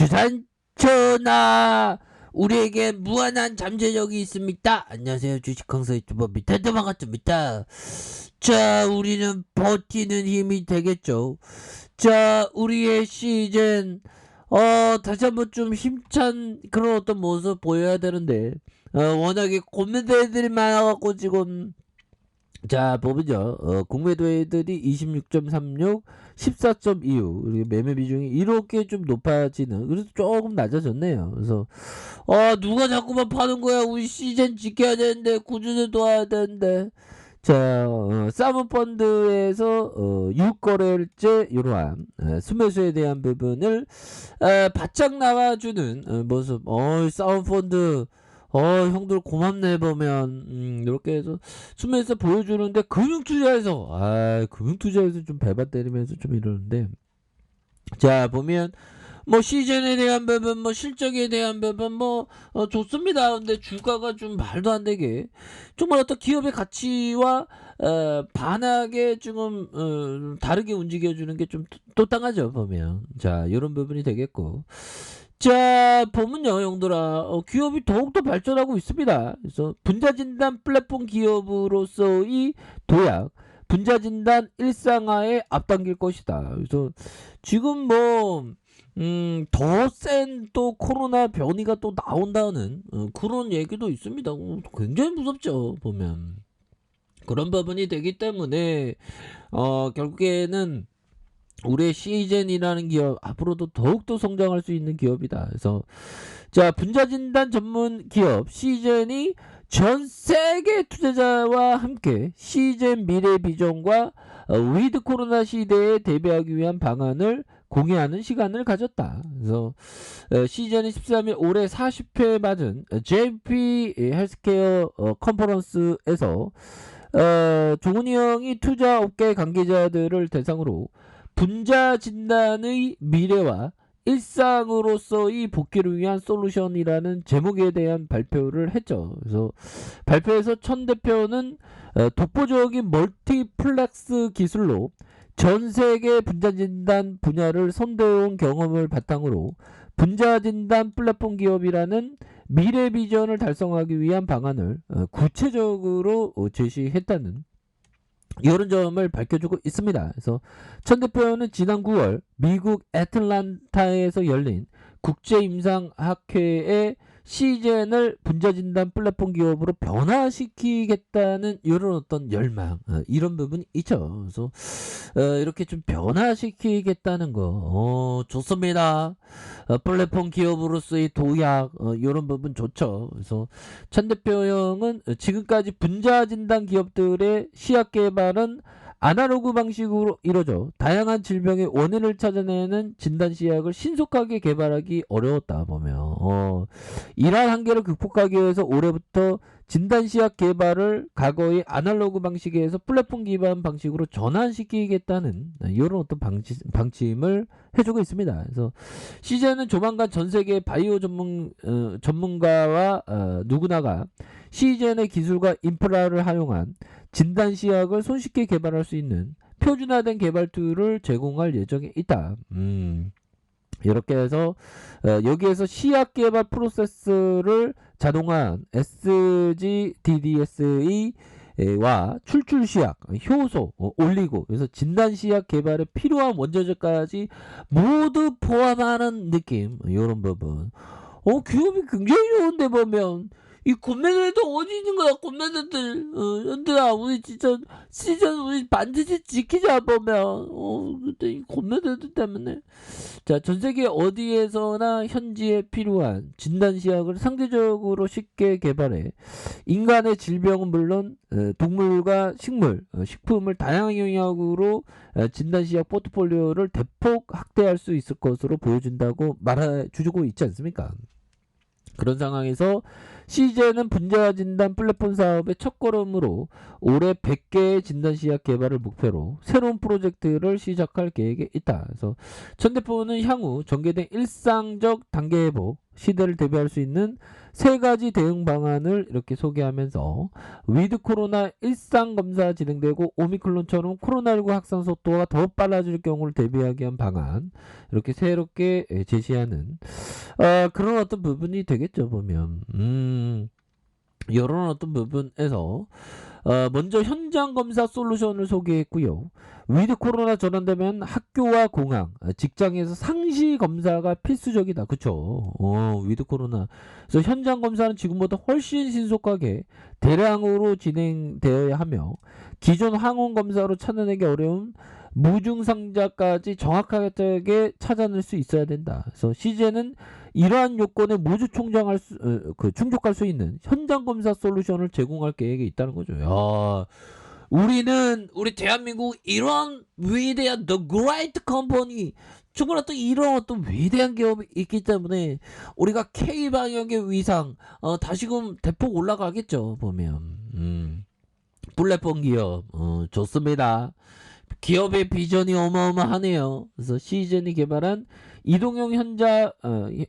주산 전하, 우리에게 무한한 잠재력이 있습니다. 안녕하세요, 주식강사 유튜버 미타드 반갑습니다. 자, 우리는 버티는 힘이 되겠죠. 자, 우리의 시즌 다시 한번 좀 힘찬 그런 어떤 모습 보여야 되는데 워낙에 고민들이 많아갖고 지금 자 보면요, 공매도애들이 26.36, 14.25, 그리고 매매 비중이 이렇게 좀 높아지는, 그래서 조금 낮아졌네요. 그래서 누가 자꾸만 파는 거야. 우리 시즌 지켜야 되는데, 꾸준히 도와야 되는데. 자, 사모펀드에서 6거래일째 이러한 수매수에 대한 부분을 바짝 나와주는 모습. 사모펀드 형들 고맙네 보면 이렇게 해서 수매에서 보여주는데, 금융투자에서 좀 배바 때리면서 좀 이러는데, 자 보면 뭐 시즌에 대한 부분, 뭐 실적에 대한 부분, 뭐 좋습니다. 근데 주가가 좀 말도 안 되게 정말 어떤 기업의 가치와 반하게 지금 다르게 움직여주는 게 좀 또땅하죠 보면. 자 이런 부분이 되겠고, 자 보면요 형들아, 기업이 더욱더 발전하고 있습니다. 그래서 분자진단 플랫폼 기업으로서의 도약, 분자진단 일상화에 앞당길 것이다. 그래서 지금 뭐 더 센 또 코로나 변이가 또 나온다는 그런 얘기도 있습니다. 굉장히 무섭죠 보면. 그런 부분이 되기 때문에 결국에는 우리의 시젠이라는 기업 앞으로도 더욱더 성장할 수 있는 기업이다. 그래서 자 분자진단 전문 기업 시젠이 전 세계 투자자와 함께 시젠 미래 비전과 위드 코로나 시대에 대비하기 위한 방안을 공유하는 시간을 가졌다. 그래서 시즌이 13일 올해 40회 맞은 JP 헬스케어 컨퍼런스에서 종훈이 형이 투자업계 관계자들을 대상으로 분자 진단의 미래와 일상으로서의 복귀를 위한 솔루션이라는 제목에 대한 발표를 했죠. 그래서 발표에서 천 대표는 독보적인 멀티플렉스 기술로 전 세계 분자진단 분야를 선도해온 경험을 바탕으로 분자진단 플랫폼 기업이라는 미래 비전을 달성하기 위한 방안을 구체적으로 제시했다는 이런 점을 밝혀주고 있습니다. 그래서 천 대표는 지난 9월 미국 애틀란타에서 열린 국제임상학회에 시젠을 분자진단 플랫폼 기업으로 변화시키겠다는 이런 어떤 열망, 이런 부분이 있죠. 그래서 이렇게 좀 변화시키겠다는 거 좋습니다. 플랫폼 기업으로서의 도약, 이런 부분 좋죠. 그래서 천 대표 형은 지금까지 분자진단 기업들의 시약 개발은 아날로그 방식으로 이루어져 다양한 질병의 원인을 찾아내는 진단 시약을 신속하게 개발하기 어려웠다 보면, 이러한 한계를 극복하기 위해서 올해부터 진단 시약 개발을 과거의 아날로그 방식에서 플랫폼 기반 방식으로 전환시키겠다는 이런 어떤 방침을 해주고 있습니다. 그래서 시제는 조만간 전 세계 바이오 전문가와 누구나가 시젠의 기술과 인프라를 활용한 진단 시약을 손쉽게 개발할 수 있는 표준화된 개발 툴을 제공할 예정에 있다. 이렇게 해서 여기에서 시약 개발 프로세스를 자동화한 SGDDS와 출출 시약, 효소 올리고, 그래서 진단 시약 개발에 필요한 원자재까지 모두 포함하는 느낌, 이런 부분. 기업이 굉장히 좋은데 보면 이 곰매들도 어디 있는 거야, 곰매들. 얘들아, 우리 진짜 시즌 우리 반드시 지키자 보면. 근데 이 곰매들 때문에. 자, 전 세계 어디에서나 현지에 필요한 진단 시약을 상대적으로 쉽게 개발해 인간의 질병은 물론 동물과 식물, 식품을 다양한 영역으로 진단 시약 포트폴리오를 대폭 확대할 수 있을 것으로 보여준다고 말해주고 있지 않습니까? 그런 상황에서 시제는 분자 진단 플랫폼 사업의 첫걸음으로 올해 100개의 진단 시약 개발을 목표로 새로운 프로젝트를 시작할 계획에 있다. 그래서 천 대표는 향후 전개된 일상적 단계 회복 시대를 대비할 수 있는 세 가지 대응 방안을 이렇게 소개하면서 위드 코로나 일상 검사 진행되고 오미크론처럼 코로나19 확산 속도가 더 빨라질 경우를 대비하기 위한 방안 이렇게 새롭게 제시하는 그런 어떤 부분이 되겠죠 보면. 이런 어떤 부분에서 먼저 현장 검사 솔루션을 소개했고요. 위드 코로나 전환되면 학교와 공항, 직장에서 상시 검사가 필수적이다. 그쵸? 위드 코로나. 그래서 현장 검사는 지금보다 훨씬 신속하게 대량으로 진행되어야 하며 기존 항원 검사로 찾아내기 어려운 무증상자까지 정확하게 찾아낼 수 있어야 된다. 그래서 시제는 이러한 요건에 모두 충족할 수 있는 현장 검사 솔루션을 제공할 계획이 있다는 거죠. 야, 우리 대한민국 이런 위대한 The Great Company 정말 어떤 이런 어떤 위대한 기업이 있기 때문에 우리가 K 방역의 위상 다시금 대폭 올라가겠죠 보면. 플랫폼 기업 좋습니다. 기업의 비전이 어마어마하네요. 그래서 시즌이 개발한 이동형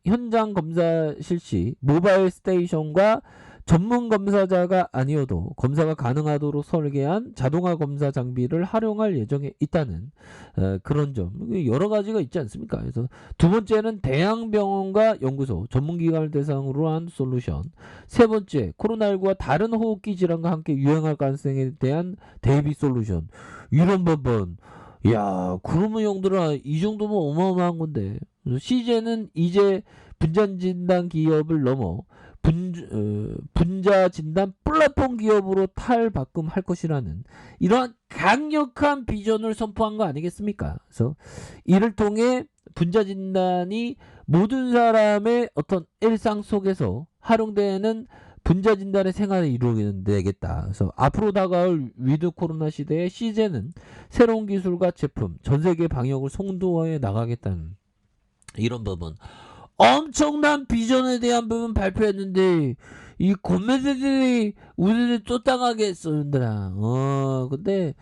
현장 검사 실시 모바일 스테이션과 전문 검사자가 아니어도 검사가 가능하도록 설계한 자동화 검사 장비를 활용할 예정에 있다는 그런 점 여러 가지가 있지 않습니까? 그래서 두 번째는 대학병원과 연구소 전문기관을 대상으로 한 솔루션. 세 번째 코로나19와 다른 호흡기 질환과 함께 유행할 가능성에 대한 대비 솔루션. 이런 부분 야 그러면 형들아 이 정도면 어마어마한 건데 시제는 이제 분자진단 기업을 넘어 분자진단 플랫폼 기업으로 탈바꿈할 것이라는 이러한 강력한 비전을 선포한 거 아니겠습니까? 그래서 이를 통해 분자진단이 모든 사람의 어떤 일상 속에서 활용되는 분자진단의 생활을 이루어내겠다. 그래서 앞으로 다가올 위드 코로나 시대의 시제는 새로운 기술과 제품, 전 세계 방역을 선도해 나가겠다는 이런 부분. 엄청난 비전에 대한 부분 발표했는데 이 고매들이 우리를 쫓당하게 했어 얘들아. 근데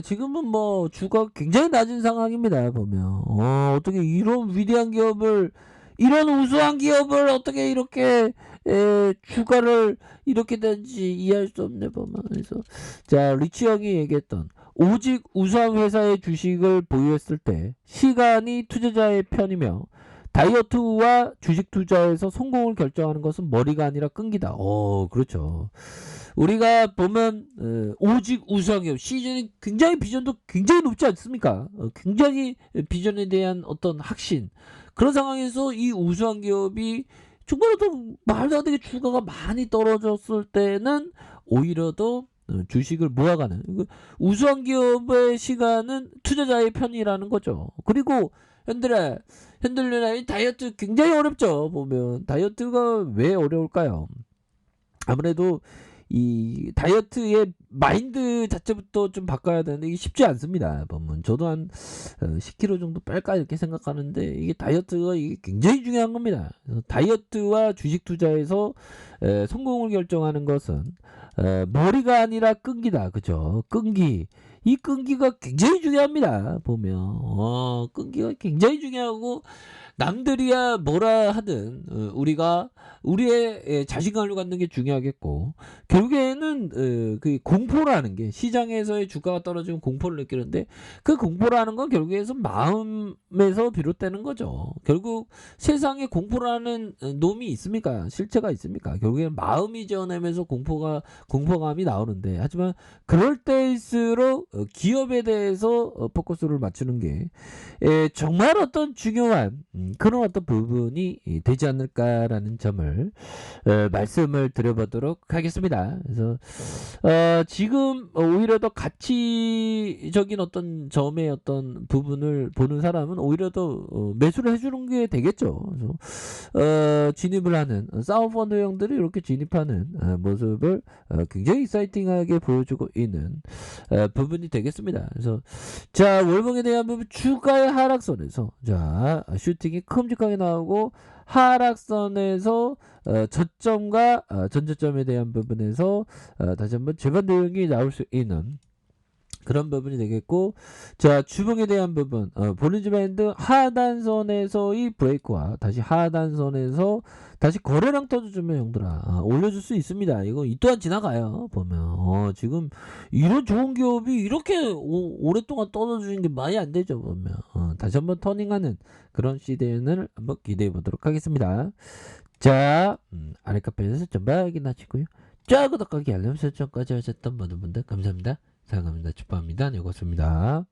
지금은 뭐 주가 굉장히 낮은 상황입니다 보면. 어떻게 이런 위대한 기업을 이런 우수한 기업을 어떻게 이렇게 주가를 이렇게 된지 이해할 수 없네 보면. 그래서 자 리치 형이 얘기했던 오직 우수한 회사의 주식을 보유했을 때 시간이 투자자의 편이며 다이어트와 주식 투자에서 성공을 결정하는 것은 머리가 아니라 끈기다. 그렇죠. 우리가 보면 오직 우수한 기업 시즌이 굉장히 비전도 굉장히 높지 않습니까? 굉장히 비전에 대한 어떤 확신 그런 상황에서 이 우수한 기업이 정말 또 말도 안 되게 주가가 많이 떨어졌을 때는 오히려 더 주식을 모아가는 우수한 기업의 시간은 투자자의 편이라는 거죠. 그리고 현들이나 다이어트 굉장히 어렵죠. 보면 다이어트가 왜 어려울까요? 아무래도 이 다이어트의 마인드 자체부터 좀 바꿔야 되는데 이게 쉽지 않습니다. 보면 저도 한 10kg 정도 뺄까 이렇게 생각하는데 이게 다이어트가 이게 굉장히 중요한 겁니다. 그래서 다이어트와 주식 투자에서 성공을 결정하는 것은 머리가 아니라 끈기다. 그죠? 끈기. 이 끈기가 굉장히 중요합니다. 보면 끈기가 굉장히 중요하고 남들이야 뭐라 하든 우리가 우리의 자신감을 갖는 게 중요하겠고 결국에는 그 공포라는 게 시장에서의 주가가 떨어지면 공포를 느끼는데 그 공포라는 건 결국에서 마음에서 비롯되는 거죠. 결국 세상에 공포라는 놈이 있습니까? 실체가 있습니까? 결국에는 마음이 지어내면서 공포감이 나오는데 하지만 그럴 때일수록 기업에 대해서 포커스를 맞추는 게 정말 어떤 중요한 그런 어떤 부분이 되지 않을까라는 점을 말씀을 드려보도록 하겠습니다. 그래서 지금 오히려 더 가치적인 어떤 점의 어떤 부분을 보는 사람은 오히려 더 매수를 해주는 게 되겠죠. 그래서 진입을 하는 사우펀드 형들이 이렇게 진입하는 모습을 굉장히 익사이팅하게 보여주고 있는 부분이 되겠습니다. 그래서 자 월봉에 대한 부분 주가의 하락선에서 자 슈팅이 큼직하게 나오고 하락선에서 저점과 전저점에 대한 부분에서 다시 한번 재반 대응이 나올 수 있는 그런 부분이 되겠고, 자, 주봉에 대한 부분, 볼린저 밴드 하단선에서의 브레이크와 다시 하단선에서 다시 거래량 터져주면 형들아, 올려줄 수 있습니다. 이거 이 또한 지나가요. 보면 지금 이런 좋은 기업이 이렇게 오랫동안 떨어지는 게 말이 안 되죠. 보면 다시 한번 터닝하는 그런 시즌을 한번 기대해 보도록 하겠습니다. 자, 아래 카페에서 좀 확인하시고요. 자, 구독하기 알람 설정까지 하셨던 모든 분들 감사합니다. 사랑합니다. 축복합니다. 네, 고맙습니다.